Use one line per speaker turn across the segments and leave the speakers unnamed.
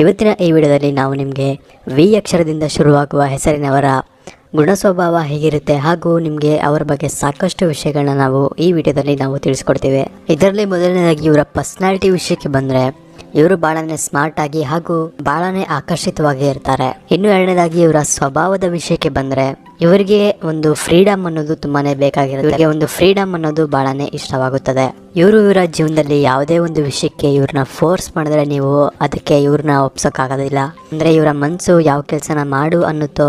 ಇವತ್ತಿನ ಈ ವಿಡಿಯೋದಲ್ಲಿ ನಾವು ನಿಮಗೆ ವಿ ಅಕ್ಷರದಿಂದ ಶುರುವಾಗುವ ಹೆಸರಿನವರ ಗುಣ ಸ್ವಭಾವ ಹೇಗಿರುತ್ತೆ ಹಾಗೂ ನಿಮಗೆ ಅವರ ಬಗ್ಗೆ ಸಾಕಷ್ಟು ವಿಷಯಗಳನ್ನ ನಾವು ಈ ವಿಡಿಯೋದಲ್ಲಿ ನಾವು ತಿಳಿಸ್ಕೊಡ್ತೀವಿ. ಇದರಲ್ಲಿ ಮೊದಲನೇದಾಗಿ ಇವರ ಪರ್ಸನಾಲಿಟಿ ವಿಷಯಕ್ಕೆ ಬಂದರೆ ಇವರು ಭಾಳನೇ ಸ್ಮಾರ್ಟ್ ಆಗಿ ಹಾಗೂ ಭಾಳನೇ ಆಕರ್ಷಿತವಾಗಿ ಇರ್ತಾರೆ. ಇನ್ನು ಎರಡನೇದಾಗಿ ಇವರ ಸ್ವಭಾವದ ವಿಷಯಕ್ಕೆ ಬಂದರೆ ಇವರಿಗೆ ಒಂದು ಫ್ರೀಡಮ್ ಅನ್ನೋದು ತುಂಬಾನೇ ಬೇಕಾಗಿರುತ್ತೆ. ಇವರಿಗೆ ಒಂದು ಫ್ರೀಡಮ್ ಅನ್ನೋದು ಭಾಳನೇ ಇಷ್ಟವಾಗುತ್ತದೆ. ಇವರ ಜೀವನದಲ್ಲಿ ಯಾವುದೇ ಒಂದು ವಿಷಯಕ್ಕೆ ಇವ್ರನ್ನ ಫೋರ್ಸ್ ಮಾಡಿದ್ರೆ ನೀವು ಅದಕ್ಕೆ ಇವ್ರನ್ನ ಒಪ್ಸೋಕ್ಕಾಗೋದಿಲ್ಲ. ಅಂದರೆ ಇವರ ಮನಸ್ಸು ಯಾವ ಕೆಲಸನ ಮಾಡು ಅನ್ನುತ್ತೋ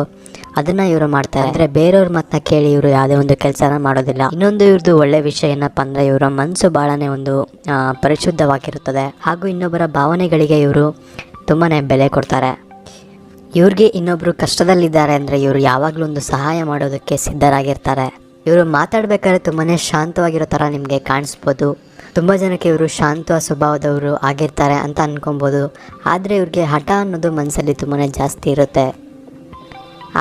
ಅದನ್ನ ಇವರು ಮಾಡ್ತಾರೆ. ಅಂದರೆ ಬೇರೆಯವ್ರ ಮಾತನ್ನ ಕೇಳಿ ಇವರು ಯಾವುದೇ ಒಂದು ಕೆಲಸನ ಮಾಡೋದಿಲ್ಲ. ಇನ್ನೊಂದು ಇವ್ರದ್ದು ಒಳ್ಳೆ ವಿಷಯ ಏನಪ್ಪ ಅಂದರೆ ಇವರ ಮನಸ್ಸು ಭಾಳನೇ ಒಂದು ಪರಿಶುದ್ಧವಾಗಿರುತ್ತದೆ ಹಾಗೂ ಇನ್ನೊಬ್ಬರ ಭಾವನೆಗಳಿಗೆ ಇವರು ತುಂಬಾ ಬೆಲೆ ಕೊಡ್ತಾರೆ. ಇವ್ರಿಗೆ ಇನ್ನೊಬ್ಬರು ಕಷ್ಟದಲ್ಲಿದ್ದಾರೆ ಅಂದರೆ ಇವರು ಯಾವಾಗಲೂ ಒಂದು ಸಹಾಯ ಮಾಡೋದಕ್ಕೆ ಸಿದ್ಧರಾಗಿರ್ತಾರೆ. ಇವರು ಮಾತಾಡಬೇಕಾದ್ರೆ ತುಂಬಾ ಶಾಂತವಾಗಿರೋ ಥರ ನಿಮಗೆ ಕಾಣಿಸ್ಬೋದು. ತುಂಬ ಜನಕ್ಕೆ ಇವರು ಶಾಂತ ಸ್ವಭಾವದವರು ಆಗಿರ್ತಾರೆ ಅಂತ ಅನ್ಕೊಬೋದು. ಆದರೆ ಇವ್ರಿಗೆ ಹಠ ಅನ್ನೋದು ಮನಸ್ಸಲ್ಲಿ ತುಂಬಾ ಜಾಸ್ತಿ ಇರುತ್ತೆ.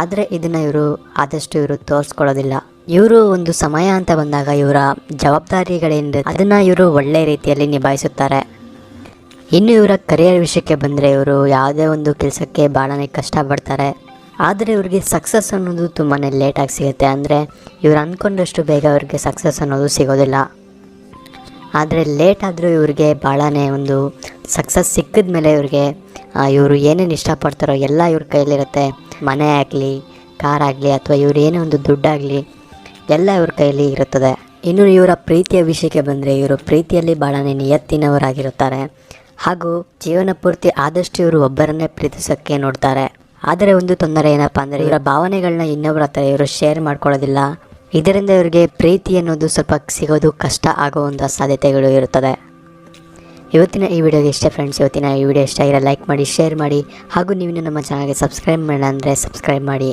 ಆದರೆ ಇದನ್ನು ಆದಷ್ಟು ಇವರು ತೋರಿಸ್ಕೊಳ್ಳೋದಿಲ್ಲ. ಇವರು ಒಂದು ಸಮಯ ಅಂತ ಬಂದಾಗ ಇವರ ಜವಾಬ್ದಾರಿಗಳೇನಿದೆ ಅದನ್ನು ಇವರು ಒಳ್ಳೆ ರೀತಿಯಲ್ಲಿ ನಿಭಾಯಿಸುತ್ತಾರೆ. ಇನ್ನು ಇವರ ಕರಿಯರ್ ವಿಷಯಕ್ಕೆ ಬಂದರೆ ಇವರು ಯಾವುದೇ ಒಂದು ಕೆಲಸಕ್ಕೆ ಭಾಳನೇ ಕಷ್ಟಪಡ್ತಾರೆ. ಆದರೆ ಇವ್ರಿಗೆ ಸಕ್ಸಸ್ ಅನ್ನೋದು ತುಂಬಾ ಲೇಟಾಗಿ ಸಿಗುತ್ತೆ. ಅಂದರೆ ಇವರು ಅಂದ್ಕೊಂಡಷ್ಟು ಬೇಗ ಅವ್ರಿಗೆ ಸಕ್ಸಸ್ ಅನ್ನೋದು ಸಿಗೋದಿಲ್ಲ. ಆದರೆ ಲೇಟ್ ಆದರೂ ಇವ್ರಿಗೆ ಭಾಳನೇ ಒಂದು ಸಕ್ಸಸ್ ಸಿಕ್ಕಿದ ಮೇಲೆ ಇವರು ಏನೇನು ಇಷ್ಟಪಡ್ತಾರೋ ಎಲ್ಲ ಇವ್ರ ಕೈಲಿರುತ್ತೆ. ಮನೆ ಆಗಲಿ, ಕಾರ್ ಆಗಲಿ ಅಥವಾ ಇವ್ರು ಏನೇ ಒಂದು ದುಡ್ಡಾಗಲಿ ಎಲ್ಲ ಇವ್ರ ಕೈಯಲ್ಲಿ ಇರುತ್ತದೆ. ಇನ್ನು ಇವರ ಪ್ರೀತಿಯ ವಿಷಯಕ್ಕೆ ಬಂದರೆ ಇವರು ಪ್ರೀತಿಯಲ್ಲಿ ಭಾಳನೇ ನಿಯತ್ತಿನವರಾಗಿರುತ್ತಾರೆ ಹಾಗೂ ಜೀವನ ಪೂರ್ತಿ ಆದಷ್ಟು ಇವರು ಒಬ್ಬರನ್ನೇ ಪ್ರೀತಿಸೋಕ್ಕೆ ನೋಡ್ತಾರೆ. ಆದರೆ ಒಂದು ತೊಂದರೆ ಏನಪ್ಪ ಅಂದರೆ ಇವರ ಭಾವನೆಗಳನ್ನ ಇನ್ನೊಬ್ಬರ ಹತ್ರ ಇವರು ಶೇರ್ ಮಾಡ್ಕೊಳ್ಳೋದಿಲ್ಲ. ಇದರಿಂದ ಇವರಿಗೆ ಪ್ರೀತಿ ಅನ್ನೋದು ಸ್ವಲ್ಪ ಸಿಗೋದು ಕಷ್ಟ ಆಗುವಂಥ ಸಾಧ್ಯತೆಗಳು ಇರುತ್ತದೆ. ಇವತ್ತಿನ ಈ ವಿಡಿಯೋಗೆ ಇಷ್ಟ ಫ್ರೆಂಡ್ಸ್. ಇವತ್ತಿನ ಈ ವಿಡಿಯೋ ಇಷ್ಟ ಆಗಿರೋ ಲೈಕ್ ಮಾಡಿ, ಶೇರ್ ಮಾಡಿ ಹಾಗೂ ನೀವು ನಮ್ಮ ಚಾನಲ್ಗೆ ಸಬ್ಸ್ಕ್ರೈಬ್ ಮಾಡಿಲ್ಲ ಅಂದರೆ ಸಬ್ಸ್ಕ್ರೈಬ್ ಮಾಡಿ.